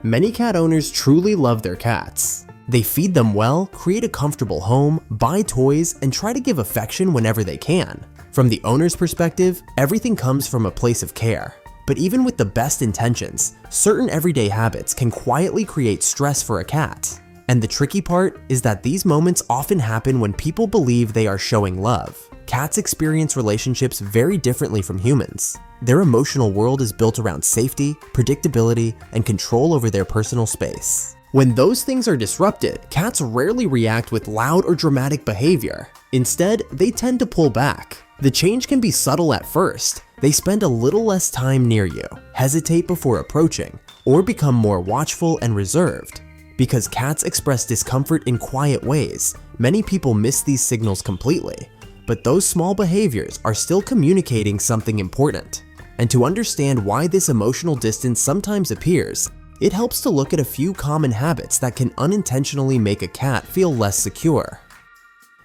Many cat owners truly love their cats. They feed them well, create a comfortable home, buy toys, and try to give affection whenever they can. From the owner's perspective, everything comes from a place of care. But even with the best intentions, certain everyday habits can quietly create stress for a cat. And the tricky part is that these moments often happen when people believe they are showing love. Cats experience relationships very differently from humans. Their emotional world is built around safety, predictability, and control over their personal space. When those things are disrupted, cats rarely react with loud or dramatic behavior. Instead, they tend to pull back. The change can be subtle at first. They spend a little less time near you, hesitate before approaching, or become more watchful and reserved. Because cats express discomfort in quiet ways, many people miss these signals completely. But those small behaviors are still communicating something important. And to understand why this emotional distance sometimes appears, it helps to look at a few common habits that can unintentionally make a cat feel less secure.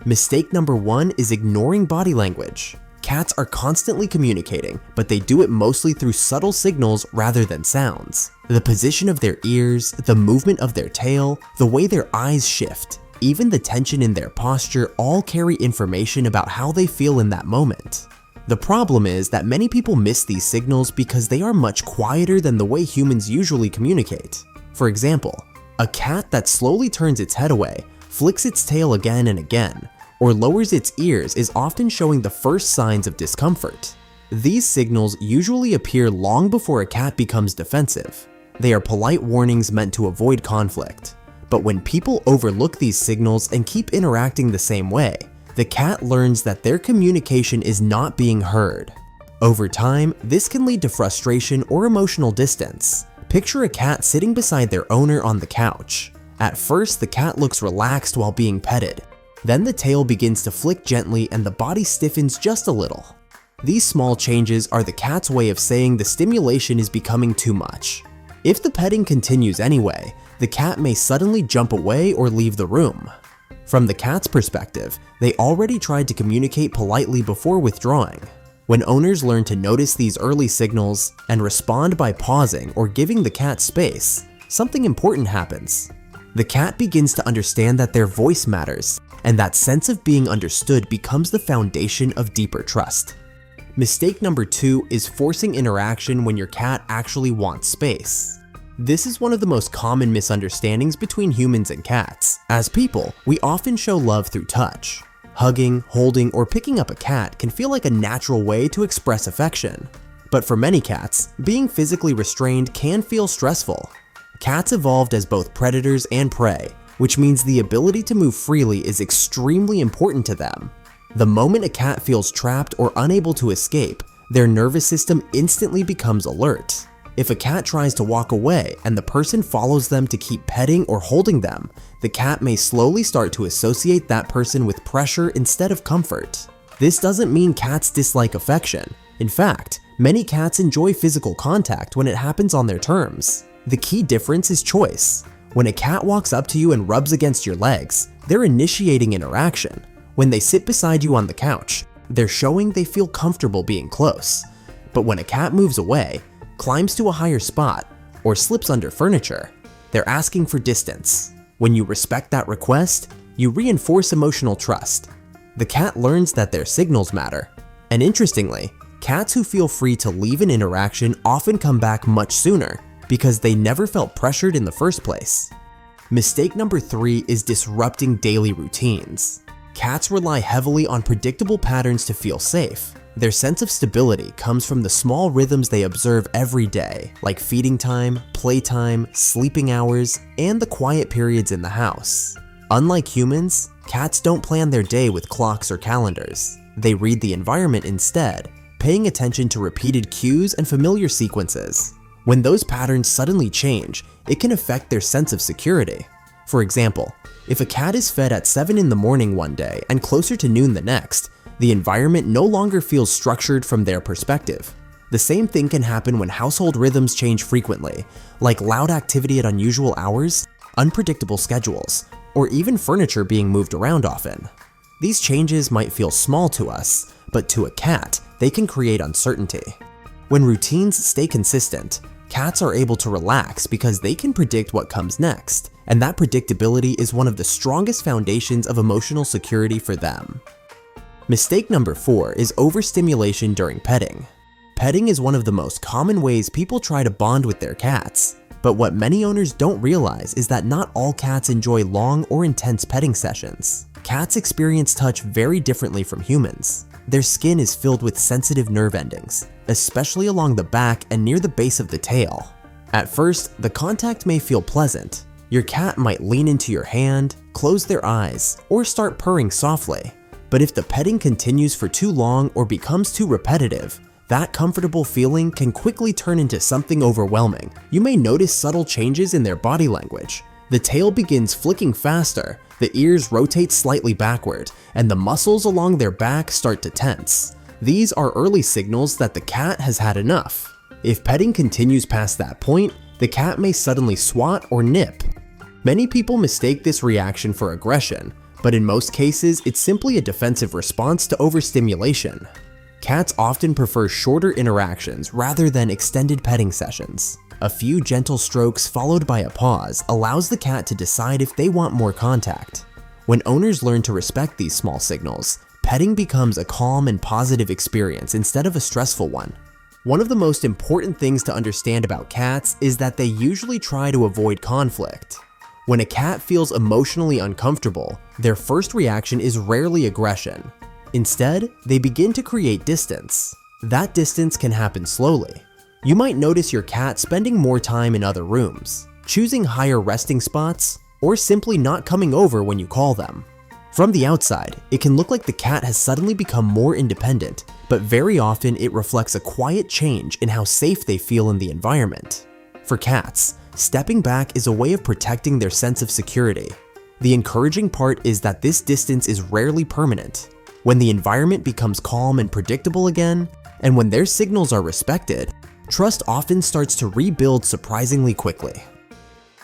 Mistake number 1 is ignoring body language. Cats are constantly communicating, but they do it mostly through subtle signals rather than sounds. The position of their ears, the movement of their tail, the way their eyes shift, even the tension in their posture all carry information about how they feel in that moment. The problem is that many people miss these signals because they are much quieter than the way humans usually communicate. For example, a cat that slowly turns its head away, flicks its tail again and again, or lowers its ears is often showing the first signs of discomfort. These signals usually appear long before a cat becomes defensive. They are polite warnings meant to avoid conflict. But when people overlook these signals and keep interacting the same way, the cat learns that their communication is not being heard. Over time, this can lead to frustration or emotional distance. Picture a cat sitting beside their owner on the couch. At first, the cat looks relaxed while being petted. Then the tail begins to flick gently and the body stiffens just a little. These small changes are the cat's way of saying the stimulation is becoming too much. If the petting continues anyway, the cat may suddenly jump away or leave the room. From the cat's perspective, they already tried to communicate politely before withdrawing. When owners learn to notice these early signals and respond by pausing or giving the cat space, something important happens. The cat begins to understand that their voice matters, and that sense of being understood becomes the foundation of deeper trust. Mistake number 2 is forcing interaction when your cat actually wants space. This is one of the most common misunderstandings between humans and cats. As people, we often show love through touch. Hugging, holding, or picking up a cat can feel like a natural way to express affection. But for many cats, being physically restrained can feel stressful. Cats evolved as both predators and prey, which means the ability to move freely is extremely important to them. The moment a cat feels trapped or unable to escape, their nervous system instantly becomes alert. If a cat tries to walk away and the person follows them to keep petting or holding them, the cat may slowly start to associate that person with pressure instead of comfort. This doesn't mean cats dislike affection. In fact, many cats enjoy physical contact when it happens on their terms. The key difference is choice. When a cat walks up to you and rubs against your legs, they're initiating interaction. When they sit beside you on the couch, they're showing they feel comfortable being close. But when a cat moves away, climbs to a higher spot, or slips under furniture, they're asking for distance. When you respect that request, you reinforce emotional trust. The cat learns that their signals matter. And interestingly, cats who feel free to leave an interaction often come back much sooner because they never felt pressured in the first place. Mistake number 3 is disrupting daily routines. Cats rely heavily on predictable patterns to feel safe. Their sense of stability comes from the small rhythms they observe every day, like feeding time, playtime, sleeping hours, and the quiet periods in the house. Unlike humans, cats don't plan their day with clocks or calendars. They read the environment instead, paying attention to repeated cues and familiar sequences. When those patterns suddenly change, it can affect their sense of security. For example, if a cat is fed at 7 in the morning one day and closer to noon the next, the environment no longer feels structured from their perspective. The same thing can happen when household rhythms change frequently, like loud activity at unusual hours, unpredictable schedules, or even furniture being moved around often. These changes might feel small to us, but to a cat, they can create uncertainty. When routines stay consistent, Cats are able to relax because they can predict what comes next, and that predictability is one of the strongest foundations of emotional security for them. Mistake number 4 is overstimulation during petting. Petting is one of the most common ways people try to bond with their cats, but what many owners don't realize is that not all cats enjoy long or intense petting sessions. Cats experience touch very differently from humans. Their skin is filled with sensitive nerve endings, especially along the back and near the base of the tail. At first, the contact may feel pleasant. Your cat might lean into your hand, close their eyes, or start purring softly. But if the petting continues for too long or becomes too repetitive, that comfortable feeling can quickly turn into something overwhelming. You may notice subtle changes in their body language. The tail begins flicking faster, the ears rotate slightly backward, and the muscles along their back start to tense. These are early signals that the cat has had enough. If petting continues past that point, the cat may suddenly swat or nip. Many people mistake this reaction for aggression, but in most cases, it's simply a defensive response to overstimulation. Cats often prefer shorter interactions rather than extended petting sessions. A few gentle strokes followed by a pause allows the cat to decide if they want more contact. When owners learn to respect these small signals, petting becomes a calm and positive experience instead of a stressful one. One of the most important things to understand about cats is that they usually try to avoid conflict. When a cat feels emotionally uncomfortable, their first reaction is rarely aggression. Instead, they begin to create distance. That distance can happen slowly. You might notice your cat spending more time in other rooms, choosing higher resting spots, or simply not coming over when you call them. From the outside, it can look like the cat has suddenly become more independent, but very often it reflects a quiet change in how safe they feel in the environment. For cats, stepping back is a way of protecting their sense of security. The encouraging part is that this distance is rarely permanent. When the environment becomes calm and predictable again, and when their signals are respected, trust often starts to rebuild surprisingly quickly.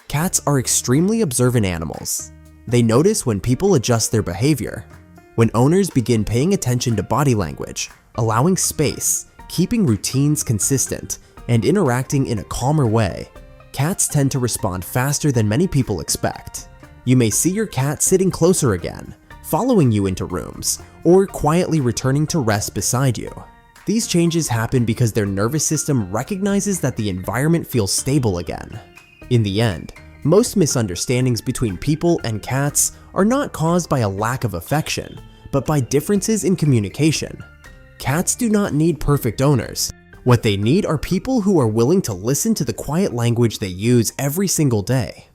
Cats are extremely observant animals. They notice when people adjust their behavior. When owners begin paying attention to body language, allowing space, keeping routines consistent, and interacting in a calmer way, cats tend to respond faster than many people expect. You may see your cat sitting closer again, following you into rooms, or quietly returning to rest beside you. These changes happen because their nervous system recognizes that the environment feels stable again. In the end, most misunderstandings between people and cats are not caused by a lack of affection, but by differences in communication. Cats do not need perfect owners. What they need are people who are willing to listen to the quiet language they use every single day.